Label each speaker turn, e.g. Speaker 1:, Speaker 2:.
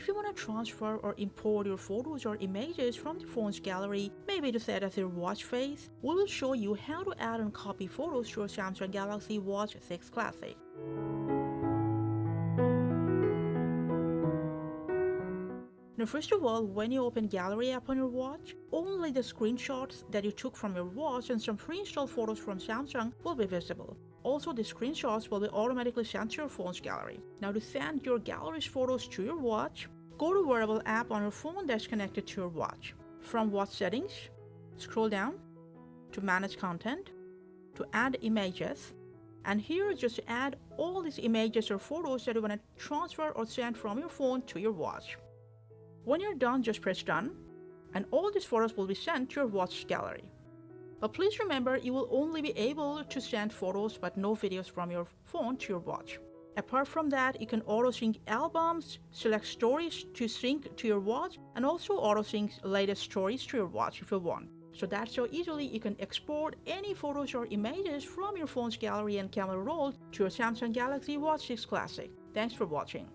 Speaker 1: If you want to transfer or import your photos or images from the phone's gallery, maybe to set as your watch face, we will show you how to add and copy photos to your Samsung Galaxy Watch 6 Classic. Now first of all, when you open Gallery app on your watch, only the screenshots that you took from your watch and some pre-installed photos from Samsung will be visible. Also, the screenshots will be automatically sent to your phone's gallery. Now to send your gallery's photos to your watch, go to Wearable app on your phone that's connected to your watch. From Watch Settings, scroll down to Manage Content, to Add Images, and here just add all these images or photos that you want to transfer or send from your phone to your watch. When you're done, just press Done, and all these photos will be sent to your watch gallery. But please remember, you will only be able to send photos but no videos from your phone to your watch. Apart from that, you can auto-sync albums, select stories to sync to your watch, and also auto-sync latest stories to your watch if you want. So that's how easily you can export any photos or images from your phone's gallery and camera roll to your Samsung Galaxy Watch 6 Classic. Thanks for watching.